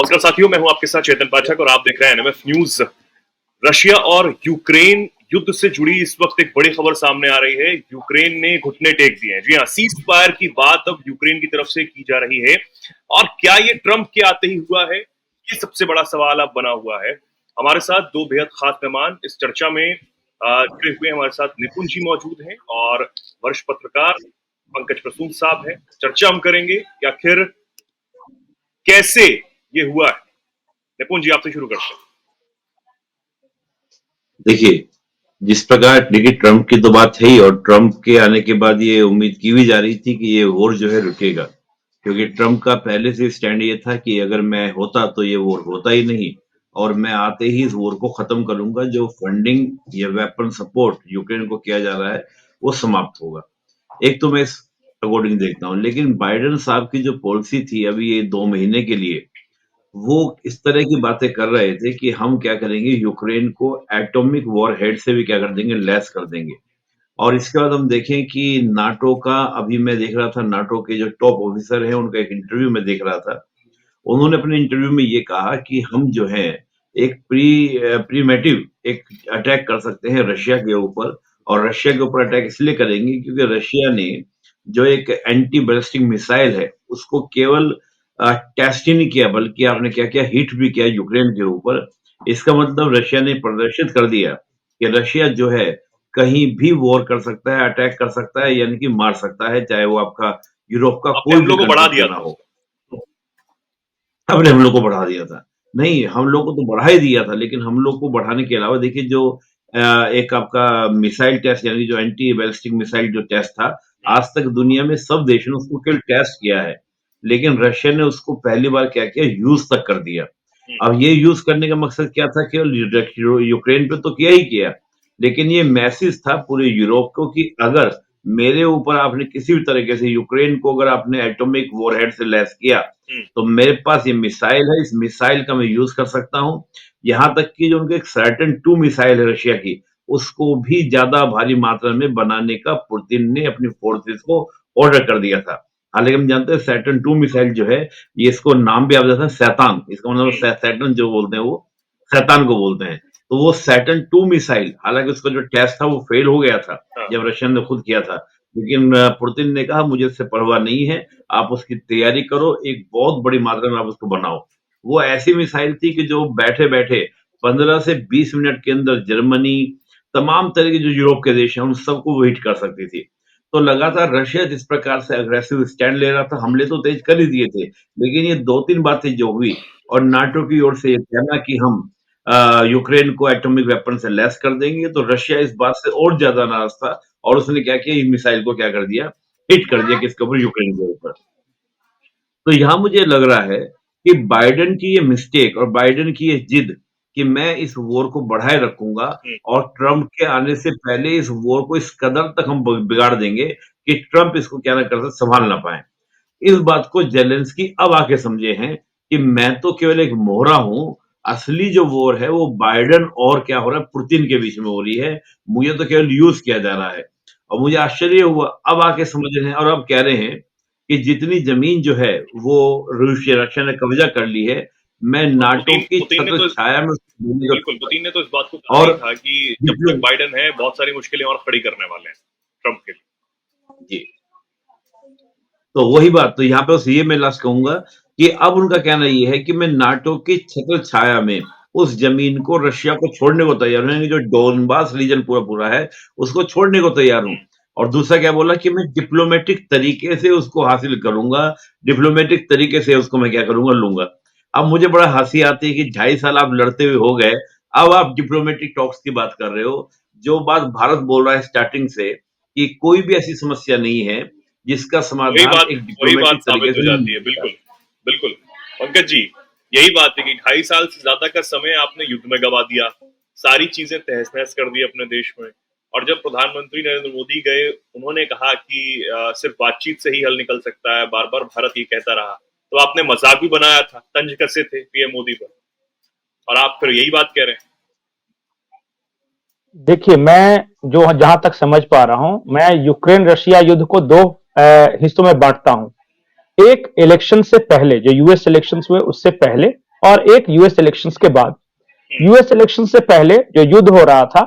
नमस्कार साथियों, मैं हूं आपके साथ चेतन पाठक और आप देख रहे हैं एनएमएफ न्यूज। रशिया और यूक्रेन युद्ध से जुड़ी इस वक्त एक बड़ी खबर सामने आ रही है। यूक्रेन ने घुटने टेक दिए हैं। जी हाँ, सीज फायर की बात अब यूक्रेन की तरफ से की जा रही है। और क्या ये ट्रंप के आते ही हुआ है, ये सबसे बड़ा सवाल अब बना हुआ है। हमारे साथ दो बेहद खास मेहमान इस चर्चा में जुड़े हुए। हमारे साथ निपुण जी मौजूद हैं और वरिष्ठ पत्रकार पंकज प्रसून साहब हैं। चर्चा हम करेंगे कि आखिर कैसे ये हुआ है। निपुण जी, आपसे शुरू करते हैं। देखिए, जिस प्रकार देखिए ट्रंप की तो बात है ही, और ट्रंप के आने के बाद ये उम्मीद की भी जा रही थी कि ये वॉर जो है रुकेगा, क्योंकि ट्रंप का पहले से स्टैंड ये था कि अगर मैं होता तो ये वॉर होता ही नहीं, और मैं आते ही इस वॉर को खत्म करूंगा। जो फंडिंग या वेपन सपोर्ट यूक्रेन को किया जा रहा है वो समाप्त होगा। एक तो मैं इस अकॉर्डिंग देखता हूँ, लेकिन बाइडेन साहब की जो पॉलिसी थी अभी ये 2 महीने के लिए, वो इस तरह की बातें कर रहे थे कि हम क्या करेंगे, यूक्रेन को एटॉमिक वॉरहेड से भी क्या कर देंगे, लैस कर देंगे। और इसके बाद हम देखें कि नाटो का, अभी मैं देख रहा था नाटो के जो टॉप ऑफिसर हैं उनका एक इंटरव्यू में देख रहा था। उन्होंने अपने इंटरव्यू में ये कहा कि हम जो है एक प्रीमेटिव एक अटैक कर सकते हैं रशिया के ऊपर, और रशिया के ऊपर अटैक इसलिए करेंगे क्योंकि रशिया ने जो एक एंटी बैलिस्टिक मिसाइल है उसको केवल टेस्ट ही नहीं किया, बल्कि आपने क्या किया, हिट भी किया यूक्रेन के ऊपर। इसका मतलब रशिया ने प्रदर्शित कर दिया कि रशिया जो है कहीं भी वॉर कर सकता है, अटैक कर सकता है, यानी कि मार सकता है, चाहे वो आपका यूरोप का आपने कोई भी हमलों को बढ़ा कंट्री दिया क्यों ना था हो। उसका। हमने हम लोग को बढ़ा दिया था। नहीं, हम लोग को तो बढ़ा ही दिया था, लेकिन हम लोग को बढ़ाने के अलावा देखिए जो एक आपका मिसाइल टेस्ट, यानी जो एंटी बैलिस्टिक मिसाइल जो टेस्ट था, आज तक दुनिया में सब देशों ने उसको केवल टेस्ट किया है, लेकिन रशिया ने उसको पहली बार क्या किया, यूज तक कर दिया। अब ये यूज करने का मकसद क्या था, केवल यूक्रेन पे तो किया ही किया, लेकिन ये मैसेज था पूरे यूरोप को कि अगर मेरे ऊपर आपने किसी भी तरीके से, यूक्रेन को अगर आपने एटॉमिक वॉरहेड से लैस किया, तो मेरे पास ये मिसाइल है, इस मिसाइल का मैं यूज कर सकता हूँ। यहाँ तक कि जो उनके एक सैटर्न 2 मिसाइल है रशिया की, उसको भी ज्यादा भारी मात्रा में बनाने का पुतिन ने अपनी फोर्सेस को ऑर्डर कर दिया था। हालांकि हम जानते हैं सैटर्न 2 मिसाइल जो है, ये इसको नाम भी आप जाता है सैतान, इसका मतलब सैटर्न जो बोलते हैं वो शैतान को बोलते हैं। तो वो सैटर्न 2 मिसाइल, हालांकि उसका जो टेस्ट था वो फेल हो गया था जब रशिया ने खुद किया था, लेकिन पुतिन ने कहा मुझे इससे परवाह नहीं है, आप उसकी तैयारी करो, एक बहुत बड़ी मात्रा में आप उसको बनाओ। वो ऐसी मिसाइल थी कि जो बैठे बैठे 15 से 20 मिनट के अंदर जर्मनी, तमाम तरह के जो यूरोप के देश हैं उन सबको वो हिट कर सकती थी। तो लगातार रशिया जिस प्रकार से अग्रेसिव स्टैंड ले रहा था, हमले तो तेज कर ही दिए थे, लेकिन ये 2-3 बातें जो हुई, और नाटो की ओर से ये कहना कि हम यूक्रेन को एटॉमिक वेपन से लैस कर देंगे, तो रशिया इस बात से और ज्यादा नाराज था, और उसने क्या किया, इस मिसाइल को क्या कर दिया, हिट कर दिया किसके ऊपर, यूक्रेन के ऊपर। तो यहाँ मुझे लग रहा है कि बाइडेन की ये मिस्टेक और बाइडेन की ये जिद कि मैं इस वॉर को बढ़ाए रखूंगा, और ट्रंप के आने से पहले इस वॉर को इस कदर तक हम बिगाड़ देंगे कि ट्रंप इसको क्या ना कर सकते, संभाल ना पाए। इस बात को जेलेंस्की अब आके समझे हैं कि मैं तो केवल एक मोहरा हूं, असली जो वॉर है वो बाइडेन और क्या हो रहा है, पुतिन के बीच में हो रही है, मुझे तो केवल यूज किया जा रहा है। और मुझे आश्चर्य हुआ, अब आके समझ रहे हैं, और अब कह रहे हैं कि जितनी जमीन जो है वो रशिया ने कब्जा कर ली है, मैं और नाटो की पुतिन ने छत्र तो छाया में बिल्कुल, पुतिन ने तो इस बात को कहा और ही था कि जब तक बाइडेन है बहुत सारी मुश्किलें और खड़ी करने वाले हैं ट्रंप के लिए। जी, तो वही बात, तो यहाँ पे बस ये मैं लास्ट कहूंगा कि अब उनका कहना ये है कि मैं नाटो की छत्र छाया में उस जमीन को, रशिया को छोड़ने को तैयार हूं, यानी जो डोनबास रीजन पूरा पूरा है उसको छोड़ने को तैयार हूं। और दूसरा क्या बोला कि मैं डिप्लोमेटिक तरीके से उसको हासिल करूंगा, डिप्लोमेटिक तरीके से उसको मैं क्या करूंगा, लूंगा। अब मुझे बड़ा हंसी आती है कि 2.5 साल आप लड़ते हुए हो गए, अब आप डिप्लोमेटिक टॉक्स की बात कर रहे हो। जो बात भारत बोल रहा है स्टार्टिंग से कि कोई भी ऐसी समस्या नहीं है जिसका समाधान एक वही बात डिप्लोमेटिक तरीके साबित हो से नहीं जाती है। मिल सकता। बिल्कुल, बिल्कुल। पंकज जी, यही बात है कि 2.5 साल से ज्यादा का समय आपने युद्ध में गवा दिया, सारी चीजें तहस नहस कर दी अपने देश में। और जब प्रधानमंत्री नरेंद्र मोदी गए, उन्होंने कहा कि सिर्फ बातचीत से ही हल निकल सकता है, बार बार भारत ये कहता रहा, तो आपने मजाक भी बनाया था, तंज कसे थे पीएम मोदी पर, और आप फिर यही बात कह रहे हैं। देखिए, मैं जो जहां तक समझ पा रहा हूं, मैं यूक्रेन रशिया युद्ध को दो हिस्सों में बांटता हूं। एक इलेक्शन से पहले, जो यूएस इलेक्शंस हुए उससे पहले, और एक यूएस इलेक्शंस के बाद। यूएस इलेक्शन से पहले जो युद्ध हो रहा था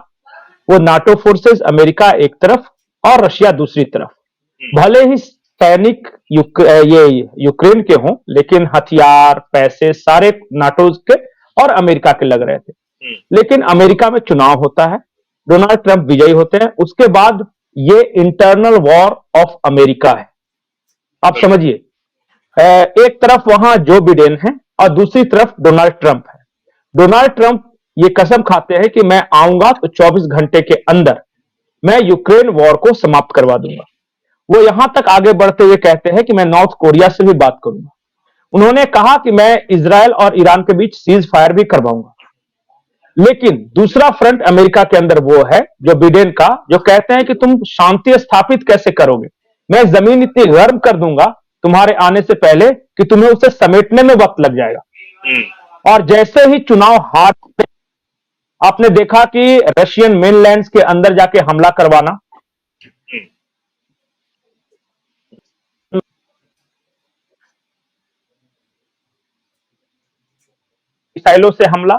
वो नाटो फोर्सेस अमेरिका एक तरफ और रशिया दूसरी तरफ। भले ही सैनिक ये यूक्रेन के हों, लेकिन हथियार पैसे सारे नाटो के और अमेरिका के लग रहे थे। लेकिन अमेरिका में चुनाव होता है, डोनाल्ड ट्रंप विजयी होते हैं, उसके बाद ये इंटरनल वॉर ऑफ अमेरिका है। आप समझिए, एक तरफ वहां जो बिडेन है और दूसरी तरफ डोनाल्ड ट्रंप है। डोनाल्ड ट्रंप ये कसम खाते हैं कि मैं आऊंगा तो 24 घंटे के अंदर मैं यूक्रेन वॉर को समाप्त करवा दूंगा। वो यहां तक आगे बढ़ते हुए कहते हैं कि मैं नॉर्थ कोरिया से भी बात करूंगा। उन्होंने कहा कि मैं इजराइल और ईरान के बीच सीज फायर भी करवाऊंगा। लेकिन दूसरा फ्रंट अमेरिका के अंदर वो है जो बिडेन का, जो कहते हैं कि तुम शांति स्थापित कैसे करोगे, मैं जमीन इतनी गर्म कर दूंगा तुम्हारे आने से पहले कि तुम्हें उसे समेटने में वक्त लग जाएगा। और जैसे ही चुनाव हार, आपने देखा कि रशियन मेनलैंड्स के अंदर जाके हमला करवाना, मिसाइलों से हमला,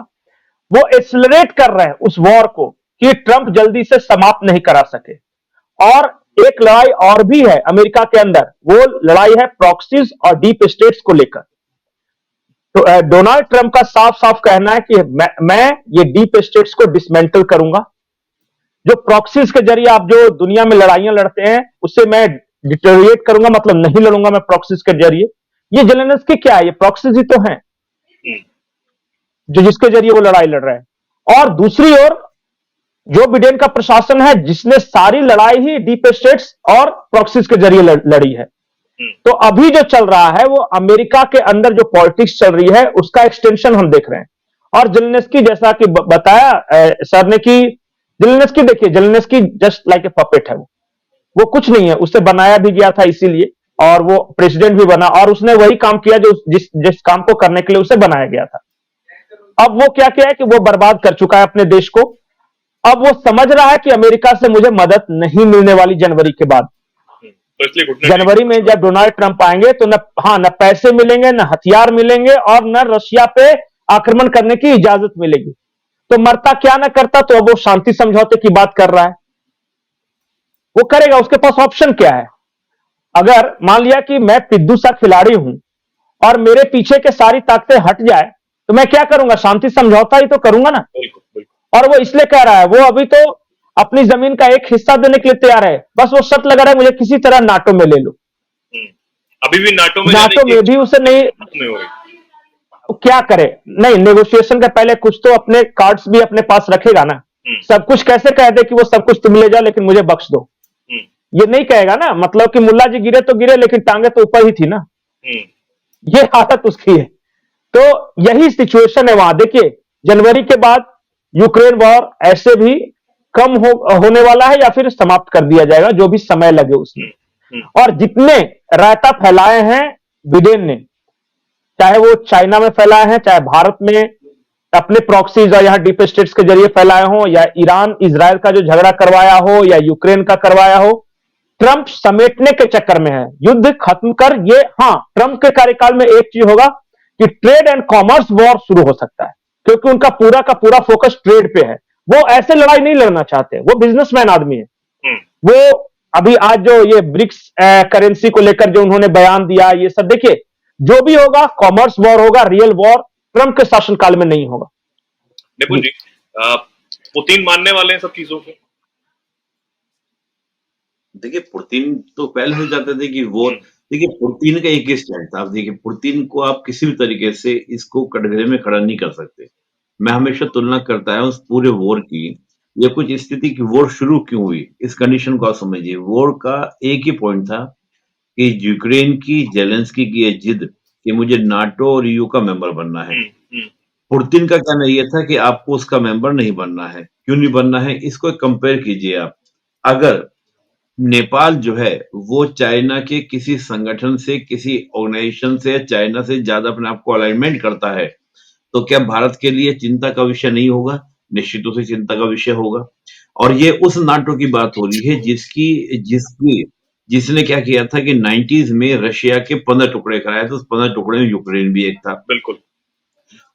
वो एक्सलरेट कर रहे हैं उस वॉर को कि ट्रंप जल्दी से समाप्त नहीं करा सके। और एक लड़ाई और भी है अमेरिका के अंदर, वो लड़ाई है प्रॉक्सीज और डीप स्टेट्स को लेकर। तो डोनाल्ड ट्रंप का साफ साफ कहना है कि मैं ये डीप स्टेट्स को डिसमेंटल करूंगा। जो प्रॉक्सीज के जरिए आप जो दुनिया में लड़ाइयां लड़ते हैं उससे मैं डिटेरिएट करूंगा, मतलब नहीं लड़ूंगा मैं प्रॉक्सीज के जरिए। ये जेलेंस्की क्या है, ये प्रॉक्सीज ही तो हैं जो जिसके जरिए वो लड़ाई लड़ रहे हैं। और दूसरी ओर जो बिडेन का प्रशासन है जिसने सारी लड़ाई ही डीप स्टेट्स और प्रॉक्सीज के जरिए लड़ी है। तो अभी जो चल रहा है वो अमेरिका के अंदर जो पॉलिटिक्स चल रही है उसका एक्सटेंशन हम देख रहे हैं। और जेलेंस्की, जैसा कि बताया सर ने कि जेलेंस्की, देखिए Zelensky just like a puppet है, वो कुछ नहीं है, उससे बनाया भी गया था इसीलिए, और वो प्रेसिडेंट भी बना और उसने वही काम किया जो जिस काम को करने के लिए उसे बनाया गया था। अब वो क्या किया है कि वो बर्बाद कर चुका है अपने देश को। अब वो समझ रहा है कि अमेरिका से मुझे मदद नहीं मिलने वाली जनवरी के बाद। तो इसलिए जनवरी में जब डोनाल्ड ट्रंप आएंगे तो न पैसे मिलेंगे, न हथियार मिलेंगे और न रशिया पे आक्रमण करने की इजाजत मिलेगी। तो मरता क्या ना करता, तो अब वो शांति समझौते की बात कर रहा है। वो करेगा, उसके पास ऑप्शन क्या है। अगर मान लिया कि मैं पिद्दू सा खिलाड़ी हूं और मेरे पीछे के सारी ताकतें हट जाए तो मैं क्या करूंगा, शांति समझौता ही तो करूंगा ना। और वो इसलिए कह रहा है, वो अभी तो अपनी जमीन का एक हिस्सा देने के लिए तैयार है, बस वो शर्त लगा रहा है मुझे किसी तरह नाटो में ले लो। अभी भी नाटो में भी उसे नहीं हो रही। तो क्या करे, नहीं नेगोशिएशन के पहले कुछ तो अपने कार्ड्स भी अपने पास रखेगा ना। सब कुछ कैसे कह दे कि वो सब कुछ तुम ले जाओ लेकिन मुझे बख्श दो, ये नहीं कहेगा ना। मतलब कि मुल्ला जी गिरे तो गिरे लेकिन टांगे तो ऊपर ही थी ना, ये हालत उसकी है। तो यही सिचुएशन है वहां। देखिए जनवरी के बाद यूक्रेन वॉर ऐसे भी कम होने वाला है या फिर समाप्त कर दिया जाएगा, जो भी समय लगे उसमें। और जितने रायता फैलाए हैं बिडेन ने, चाहे वो चाइना में फैलाए हैं, चाहे भारत में अपने प्रॉक्सीज और यहां डीप स्टेट्स के जरिए फैलाए हो, या ईरान इजराइल का जो झगड़ा करवाया हो, या यूक्रेन का करवाया हो, ट्रंप समेटने के चक्कर में है। युद्ध खत्म कर ये, हाँ ट्रंप के कार्यकाल में एक चीज होगा कि ट्रेड एंड कॉमर्स वॉर शुरू हो सकता है, क्योंकि उनका पूरा का पूरा फोकस ट्रेड पे है। वो ऐसे लड़ाई नहीं लड़ना चाहते, वो बिजनेसमैन आदमी है। वो अभी आज जो ये ब्रिक्स करेंसी को लेकर जो उन्होंने बयान दिया, ये सब देखिए, जो भी होगा कॉमर्स वॉर होगा, रियल वॉर ट्रंप के शासनकाल में नहीं होगा। निपुण जी, पुतिन मानने वाले हैं सब चीजों को? देखिए पुतिन तो पहले से चाहते थे कि वो, देखिए पुतिन का एक ही स्टैंड था। आप देखिए पुतिन को आप किसी भी तरीके से इसको कटघरे में खड़ा नहीं कर सकते। मैं हमेशा तुलना करता है उस पूरे वॉर की, ये कुछ स्थिति की वॉर शुरू क्यों हुई, इस कंडीशन को आप समझिए। वॉर का एक ही पॉइंट था कि यूक्रेन की जेलेंस्की की ये जिद कि मुझे नाटो और ईयू का मेंबर बनना है। पुतिन का कहना यह था कि आपको उसका मेंबर नहीं बनना है। क्यों नहीं बनना है, इसको कंपेयर कीजिए आप। अगर नेपाल जो है वो चाइना के किसी संगठन से, किसी ऑर्गेनाइजेशन से, चाइना से ज्यादा अपने आप को अलाइनमेंट करता है, तो क्या भारत के लिए चिंता का विषय नहीं होगा? निश्चित रूप से चिंता का विषय होगा। और ये उस नाटो की बात हो रही है जिसने क्या किया था कि 90s में रशिया के 15 टुकड़े कराए थे। उस 15 टुकड़े में यूक्रेन भी एक था। बिल्कुल।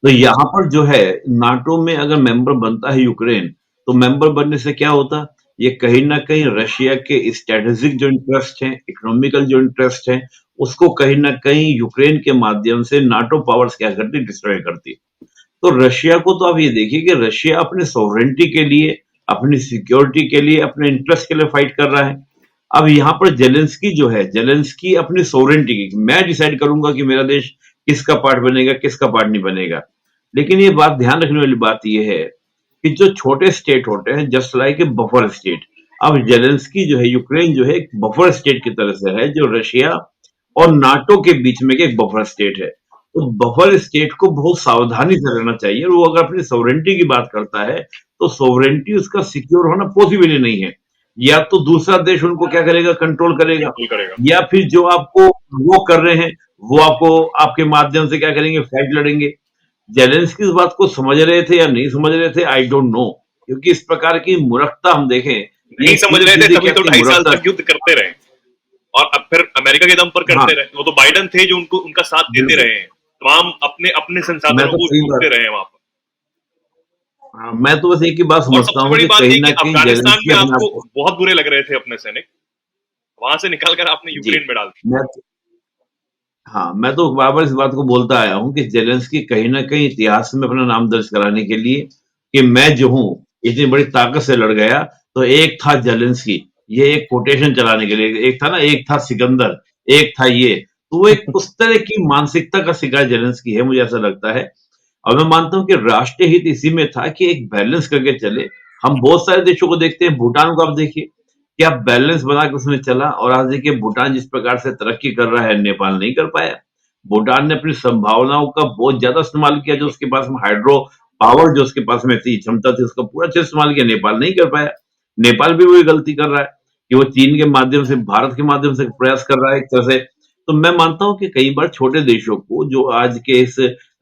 तो यहाँ पर जो है नाटो में अगर मेंबर बनता है यूक्रेन, तो मेंबर बनने से क्या होता? ये कहीं न कहीं रशिया के स्ट्रैटेजिक जो इंटरेस्ट हैं, इकोनॉमिकल जो इंटरेस्ट हैं, उसको कहीं न कहीं यूक्रेन के माध्यम से नाटो पावर्स क्या करती? डिस्ट्रॉय करती। तो रशिया को तो आप ये देखिए कि रशिया अपने सॉवरेनिटी के लिए, अपनी सिक्योरिटी के लिए, अपने इंटरेस्ट के लिए फाइट कर रहा है। अब यहाँ पर जेलेंस्की जो है, जेलेंस्की अपनी सॉवरेनिटी की, मैं डिसाइड करूंगा कि मेरा देश किसका पार्ट बनेगा, किसका पार्ट नहीं बनेगा। लेकिन ये बात ध्यान रखने वाली बात ये है कि जो छोटे स्टेट होते हैं, just like a buffer state, अब जेलेंस्की जो है, यूक्रेन जो है, एक बफर स्टेट की तरह से है, जो रशिया और नाटो के बीच में एक बफर स्टेट है। तो बफर स्टेट को बहुत सावधानी से रहना चाहिए, और वो अगर अपनी सोवरेनिटी की बात करता है, तो सोवरेनिटी उसका सिक्योर होना पॉसिबल ही नहीं है। या तो दूसरा देश उनको क्या करेगा? कंट्रोल करेगा, बिल्कुल करेगा। या फिर जो आपको वो कर रहे हैं, वो आपको आपके माध्यम से क्या करेंगे? फाइट लड़ेंगे। जेलेंस्की इस बात को समझ रहे थे या नहीं समझ रहे थे, आई डोंट नो, क्योंकि इस प्रकार की मूर्खता हम देखें, नहीं ये समझ तीन रहे थे चीजें तभी क्या तो थी? 2.5 साल मूर्खता। तक युद्ध करते रहे, और अब फिर अमेरिका के दम पर हाँ, करते रहे। वो तो बाइडन थे जो उनको उनका साथ देते बिल्कुल। रहे हैं, तमाम अपने अपने मैं संसाधनों तो को कई फूकते बार, रहे हैं वहां पर। हाँ, मैं तो बस एक ही बात और समझता सबसे हूँ बड़ी कि बात कहीं यह कि ना कहीं अफगानिस्तान जेलेंस्की में अपने आपको आप को, बहुत बुरे लग रहे थे अपने सैनिक, वहां से निकाल कर आपने जी, यूक्रेन में डाल मैं हाँ, मैं तो बार-बार इस बात को बोलता आया हूँ कि जेलेंस्की कहीं न कहीं इतिहास में अपना नाम दर्ज कराने के लिए कि मैं जो हूँ, इतनी बड़ी ताकत से लड़ गया, तो एक था जेलेंस्की, ये एक कोटेशन चलाने के लिए, एक था ना, एक था सिकंदर, एक था ये, तो वो एक उस तरह की मानसिकता का शिकार जेलेंस्की है, मुझे ऐसा लगता है। और मैं मानता हूँ कि राष्ट्रीय हित इसी में था कि एक बैलेंस करके चले। हम बहुत सारे देशों को देखते हैं, भूटान को आप देखिए, क्या बैलेंस बना के उसमें चला, और आज देखिए भूटान जिस प्रकार से तरक्की कर रहा है, नेपाल नहीं कर पाया। भूटान ने अपनी संभावनाओं का बहुत ज्यादा इस्तेमाल किया, जो उसके पास में हाइड्रो पावर जो उसके पास में थी, क्षमता थी, उसका पूरा अच्छा इस्तेमाल किया, नेपाल नहीं कर पाया। नेपाल भी वही गलती कर रहा है कि वो चीन के माध्यम से, भारत के माध्यम से प्रयास कर रहा है एक तरह से। तो मैं मानता हूँ कि कई बार छोटे देशों को, जो आज के इस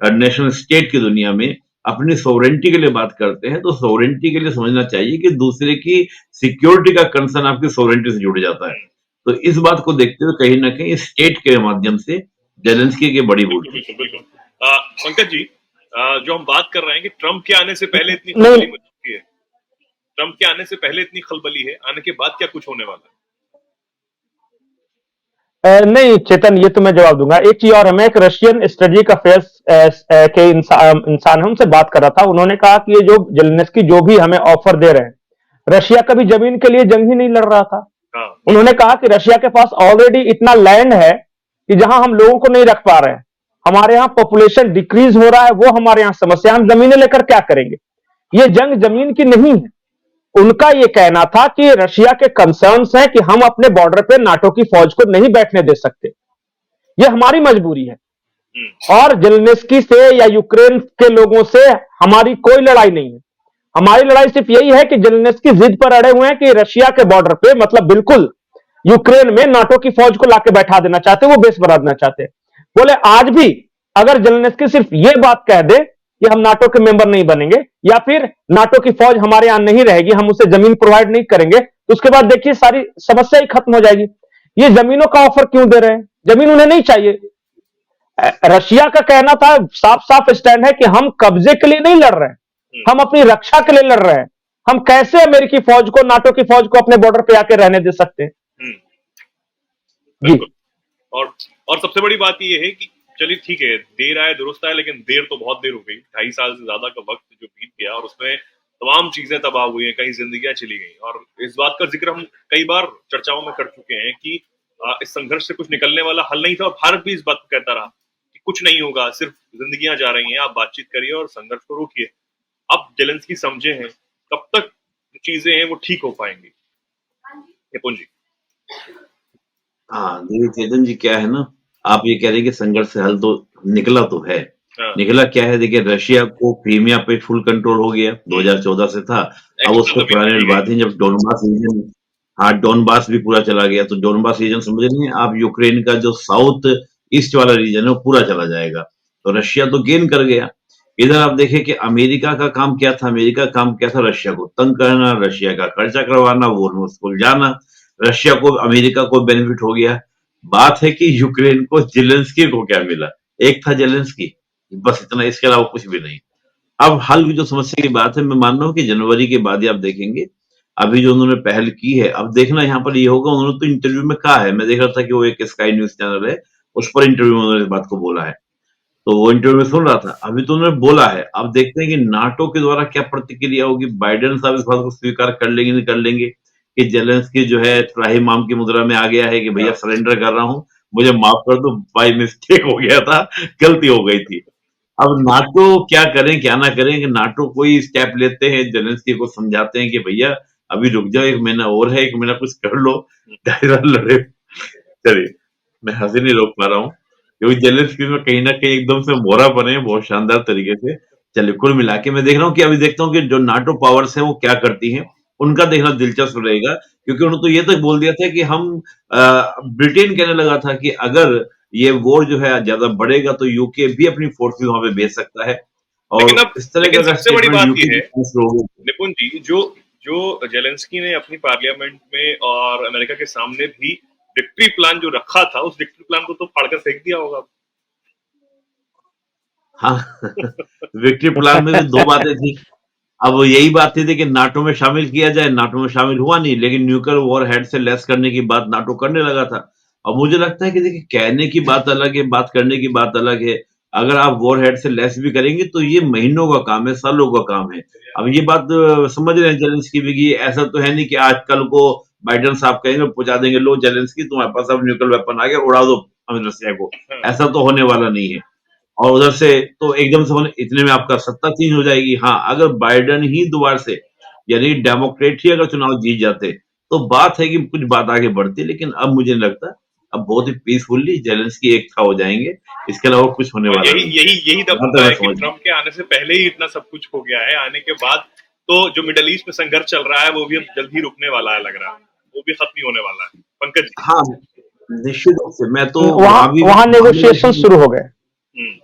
नेशनल स्टेट की दुनिया में अपनी सोवरेनिटी के लिए बात करते हैं, तो सोवरेनिटी के लिए समझना चाहिए कि दूसरे की सिक्योरिटी का कंसर्न आपकी सोवरेनिटी से जुड़ जाता है। तो इस बात को देखते हुए कहीं न कहीं स्टेट के माध्यम से जेलेंस्की की बड़ी भूल बिल्कुल थी। बिल्कुल बिल्कुल। पंकज जी, जो हम बात कर रहे हैं कि ट्रम्प के आने से पहले इतनी नहीं। खलबली मच चुकी है, ट्रम्प के आने से पहले इतनी खलबली है, आने के बाद क्या कुछ होने वाला नहीं चेतन, ये तो मैं जवाब दूंगा। एक चीज और है, मैं एक रशियन स्ट्रेटेजिक अफेयर्स के इंसान है, उनसे बात कर रहा था। उन्होंने कहा कि ये जो जेलेंस्की जो भी हमें ऑफर दे रहे हैं, रशिया कभी जमीन के लिए जंग ही नहीं लड़ रहा था। है? हाँ, उन्होंने कहा कि रशिया के पास ऑलरेडी इतना लैंड है कि जहां हम लोगों को नहीं रख पा रहे हैं, हमारे यहाँ पॉपुलेशन डिक्रीज हो रहा है, वो हमारे यहाँ समस्या, हम जमीनें लेकर क्या करेंगे। ये जंग जमीन की नहीं है। उनका यह कहना था कि रशिया के कंसर्न्स हैं कि हम अपने बॉर्डर पे नाटो की फौज को नहीं बैठने दे सकते, यह हमारी मजबूरी है। और जेलेंस्की से या यूक्रेन के लोगों से हमारी कोई लड़ाई नहीं है। हमारी लड़ाई सिर्फ यही है कि जेलेंस्की जिद पर अड़े हुए हैं कि रशिया के बॉर्डर पे, मतलब बिल्कुल यूक्रेन में नाटो की फौज को लाके बैठा देना चाहते, वो बेस बना देना चाहते। बोले आज भी अगर जेलेंस्की सिर्फ ये बात कह दे कि हम नाटो के मेंबर नहीं बनेंगे, या फिर नाटो की फौज हमारे यहां नहीं रहेगी, हम उसे जमीन प्रोवाइड नहीं करेंगे, तो उसके बाद देखिए सारी समस्या ही खत्म हो जाएगी। ये जमीनों का ऑफर क्यों दे रहे हैं? जमीन उन्हें नहीं चाहिए। रशिया का कहना था, साफ साफ स्टैंड है कि हम कब्जे के लिए नहीं लड़ रहे हैं, हम अपनी रक्षा के लिए लड़ रहे हैं। हम कैसे अमेरिकी फौज को, नाटो की फौज को अपने बॉर्डर पे आके रहने दे सकते हैं? जी। बिल्कुल। और सबसे बड़ी बात ये है कि चलिए ठीक है, देर आए दुरुस्त आए, लेकिन देर तो बहुत देर हो गई। 2.5 साल से ज्यादा का वक्त जो बीत गया, और उसमें तमाम चीजें तबाह हुई हैं, कई जिंदगियां चली गई। और इस बात का जिक्र हम कई बार चर्चाओं में कर चुके हैं कि इस संघर्ष से कुछ निकलने वाला हल नहीं था, और भारत भी इस बात को कहता रहा कि कुछ नहीं होगा, सिर्फ जिंदगियां जा रही हैं, आप बातचीत करिए और संघर्ष को रोकिए। अब जेलेंस्की समझे हैं, कब तक जो चीजें हैं वो ठीक हो पाएंगी? निपुण जी। हाँ, देखिए चेतन जी, क्या है ना, आप ये कह रहे हैं कि संघर्ष से हल तो निकला तो है। हाँ, निकला क्या है? देखिए, रशिया को क्रीमिया पे फुल कंट्रोल हो गया, 2014 से था। अब एक्स्ट्रा उसको जमीन छुड़ाने दी वाली गई। बात है जब डोनबास रीजन, हाँ, डोनबास भी पूरा चला गया, तो डोनबास रीजन समझ रही हैं आप, यूक्रेन का जो साउथ ईस्ट वाला रीजन है वो पूरा चला जाएगा। तो रशिया तो गेन कर गया। इधर आप देखिए कि अमेरिका का काम क्या था? अमेरिका का काम क्या था? रशिया को तंग करना, रशिया का खर्चा करवाना, वो उसको जाना। रशिया को, अमेरिका को बेनिफिट हो गया। बात है कि यूक्रेन को जेलेंस्की को क्या मिला? एक था जेलेंस्की, बस इतना, इसके अलावा कुछ भी नहीं। अब हल की जो समस्या की बात है, मैं मान रहा हूँ कि जनवरी के बाद ही आप देखेंगे। अभी जो उन्होंने पहल की है, अब देखना यहाँ पर ये होगा, उन्होंने तो इंटरव्यू में कहा है, मैं देख रहा था कि वो एक स्काई न्यूज़ चैनल है, उस पर इंटरव्यू में उन्होंने इस बात को बोला है। तो वो इंटरव्यू में सुन रहा था, अभी तो उन्होंने बोला है, अब देखते हैं कि नाटो के द्वारा क्या प्रतिक्रिया होगी, बाइडेन साहब इस बात को स्वीकार कर लेंगे, नहीं कर लेंगे, कि ज़ेलेंस्की जो है त्राहिमाम की मुद्रा में आ गया है कि भैया हाँ, सरेंडर कर रहा हूँ, मुझे माफ कर दो, बाय मिस्टेक हो गया था, गलती हो गई थी। अब नाटो क्या करें क्या ना करें, कि नाटो कोई स्टेप लेते हैं, जेलेंस्की को समझाते हैं कि भैया अभी रुक जाओ, 1 महीना और है, 1 महीना कुछ कर लो, दायरा लड़े। चलिए, मैं हंसी नहीं रोक पा रहा हूँ, क्योंकि जेलेंस्की में कहीं ना कहीं एकदम से मोहरा बने हैं, बहुत शानदार तरीके से। चलिए, कुल मिला के मैं देख रहा हूँ कि अभी देखता हूँ कि जो नाटो पावर्स हैं वो क्या करती हैं, उनका देखना दिलचस्प रहेगा, क्योंकि उन्होंने तो ये तक बोल दिया था कि हम ब्रिटेन कहने लगा था कि अगर ये वॉर जो है ज्यादा बढ़ेगा तो यूके भी अपनी फोर्सेस वहां पे भेज सकता है, लेकिन और अब इस तरह का लेकिन अगर सबसे बड़ी स्टेटमेंट बात ये यूके है की तरफ से होगा। निपुण जी, जो जो जेलेंस्की ने अपनी पार्लियामेंट में और अमेरिका के सामने भी विक्ट्री प्लान जो रखा था, उस विक्ट्री प्लान को तो फाड़कर फेंक दिया होगा। हाँ विक्ट्री प्लान में भी दो बातें थी। अब यही बात थी कि नाटो में शामिल किया जाए, नाटो में शामिल हुआ नहीं, लेकिन न्यूक्लियर वॉर हेड से लेस करने की बात नाटो करने लगा था। अब मुझे लगता है कि देखिए, कहने की बात अलग है, बात करने की बात अलग है। अगर आप वॉर हेड से लेस भी करेंगे तो ये महीनों का काम है, सालों का काम है। अब ये बात समझ रहे हैं जेलेंस्की भी कि ऐसा तो है नहीं कि आज कल को बाइडेन साहब कहेंगे, पहुंचा देंगे, लो जेलेंस्की तुम्हारे पास अब न्यूक्लियर वेपन आ गया, उड़ा दो रसिया को। हाँ, ऐसा तो होने वाला नहीं है। और उधर से तो एकदम से होने, इतने में आपका सत्ता चेंज हो जाएगी। हाँ, अगर बाइडेन ही दोबारा से, यानी डेमोक्रेट ही अगर चुनाव जीत जाते, तो बात है कि कुछ बात आगे बढ़ती, लेकिन अब मुझे नहीं लगता। अब बहुत ही पीसफुल्ली जेलेंस्की एक था हो जाएंगे, इसके अलावा कुछ होने और वाला यही नहीं है, यही यही तब जहां होता तक मैं है कि समझ रहा हूँ। ट्रम्प के आने से पहले ही इतना सब कुछ हो गया है, आने के बाद तो जो मिडल ईस्ट में संघर्ष चल रहा है वो भी अब जल्द ही रुकने वाला है, लग रहा है वो भी खत्म ही होने वाला है। पंकज जी। हाँ, निश्चित रूप से मैं तो वहां अभी भी वहां बांग्लादेश नेगोशिएशन में, शुरू हो गए। जी।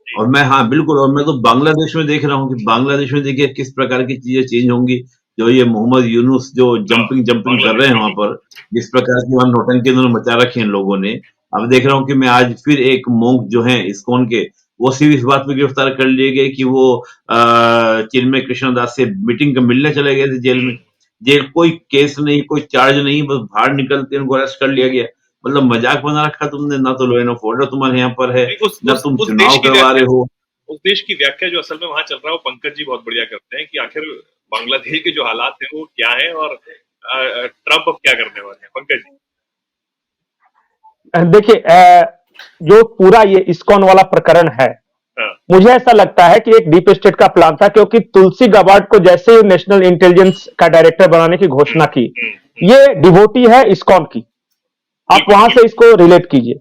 और मैं, हाँ बिल्कुल, और मैं तो बांग्लादेश में देख रहा हूँ कि बांग्लादेश में देखिए किस प्रकार की चीजें चेंज होंगी। जो ये मोहम्मद यूनुस जो हाँ, जंपिंग जंपिंग कर रहे बांग्लादेश हैं में वहां भी। पर, जिस प्रकार की वहां नौटंकी उन्होंने मचा रखी है लोगों ने। अब देख रहा हूँ कि मैं आज फिर एक मोंक जो है इस्कॉन के, वो सिर्फ इस बात पे गिरफ्तार कर लिए गए कि वो चिन्मय कृष्णदास से मीटिंग का मिलने चले गए थे जेल में। जेल कोई केस नहीं, कोई चार्ज नहीं, बस बाहर निकलते उनको अरेस्ट कर लिया गया। मतलब मजाक बना रखा तुमने, ना तो लॉ एंड ऑफ ऑर्डर तुम्हारे यहाँ पर है, नहीं, ना तुम उस देश चुनाव की करवा व्याख्या, रहे हो। उस देश की व्याख्या जो असल में वहां चल रहा है वो पंकज जी बहुत बढ़िया करते हैं कि आखिर बांग्लादेश के जो हालात हैं वो क्या है और ट्रम्प अब क्या करने वाले हैं। पंकज जी। देखिए, जो पूरा ये इस्कॉन वाला प्रकरण है, हाँ। मुझे ऐसा लगता है कि एक डीप स्टेट का प्लान था, क्योंकि तुलसी गबार्ड को जैसे ही नेशनल इंटेलिजेंस का डायरेक्टर बनाने की हम्म, घोषणा की, हम्म, ये डिवोटी है इस्कॉन की। आप बिल्कुल वहां से बिल्कुल। इसको रिलेट कीजिए।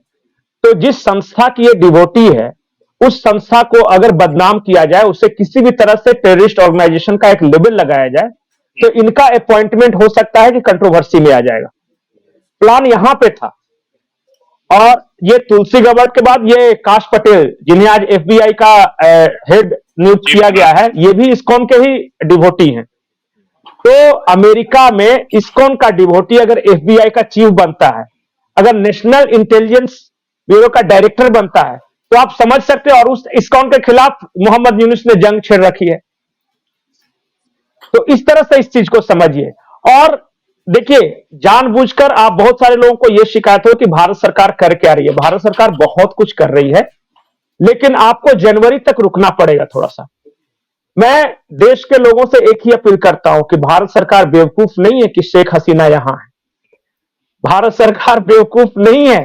तो जिस संस्था की ये डिवोटी है, उस संस्था को अगर बदनाम किया जाए, उसे किसी भी तरह से टेररिस्ट ऑर्गेनाइजेशन का एक लेबल लगाया जाए, तो इनका अपॉइंटमेंट हो सकता है कि कंट्रोवर्सी में आ जाएगा। प्लान यहां पे था। और ये तुलसी गबार्ड के बाद ये काश पटेल, जिन्हें आज एफबीआई का हेड नियुक्त चीफ किया बना गया दिया। है, ये भी इस्कॉन के ही डिवोटी हैं। तो अमेरिका में इस्कॉन का डिवोटी अगर एफबीआई का चीफ बनता है, अगर नेशनल इंटेलिजेंस ब्यूरो का डायरेक्टर बनता है, तो आप समझ सकते हो। और उस इस्कॉन के खिलाफ मोहम्मद यूनुस ने जंग छेड़ रखी है। तो इस तरह से इस चीज को समझिए। और देखिए, जानबूझकर आप, बहुत सारे लोगों को यह शिकायत हो कि भारत सरकार कर क्या रही है। भारत सरकार बहुत कुछ कर रही है, लेकिन आपको जनवरी तक रुकना पड़ेगा थोड़ा सा। मैं देश के लोगों से एक ही अपील करता हूं कि भारत सरकार बेवकूफ नहीं है कि शेख हसीना यहां है। भारत सरकार बेवकूफ नहीं है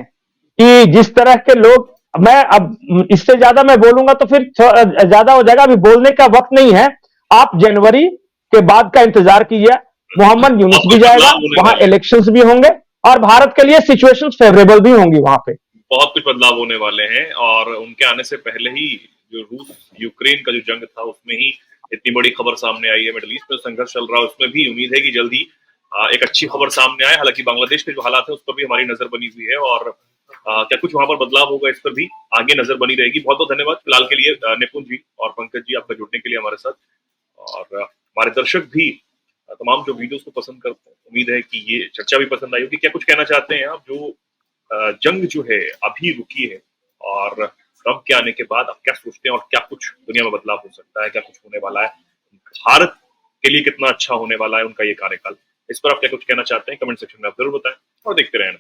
कि जिस तरह के लोग, मैं अब इससे ज्यादा मैं बोलूंगा तो फिर ज्यादा हो जाएगा। अभी बोलने का वक्त नहीं है। आप जनवरी के बाद का इंतजार कीजिए। मोहम्मद यूनुस बहुत भी कुछ जाएगा, बदलाव होने वहां वाले हैं। इलेक्शंस भी होंगे, और भारत के लिए सिचुएशंस फेवरेबल भी होंगी वहां पे। बहुत कुछ बदलाव होने वाले हैं और उनके आने से पहले ही जो रूस यूक्रेन का जो जंग था उसमें ही इतनी बड़ी खबर सामने आई है। मिडल ईस्ट में संघर्ष चल रहा है उसमें भी उम्मीद है कि जल्दी एक अच्छी खबर सामने आए। हालांकि बांग्लादेश के जो हालात है उस पर भी हमारी नजर बनी हुई है और क्या कुछ वहां पर बदलाव होगा इस पर भी आगे नजर बनी रहेगी। बहुत बहुत धन्यवाद फिलहाल के लिए निपुण जी और पंकज जी, आपका जुड़ने के लिए हमारे साथ। और हमारे दर्शक भी तमाम जो वीडियोस को पसंद करते हैं, उम्मीद है कि ये चर्चा भी पसंद आई होगी। क्या कुछ कहना चाहते हैं आप? जो जंग जो है अभी रुकी है और ट्रंप के आने के बाद आप क्या सोचते हैं और क्या कुछ दुनिया में बदलाव हो सकता है, क्या कुछ होने वाला है, भारत के लिए कितना अच्छा होने वाला है उनका ये कार्यकाल? इस पर आप क्या कुछ कहना चाहते हैं? कमेंट सेक्शन में आप जरूर बताएं और देखते रहें।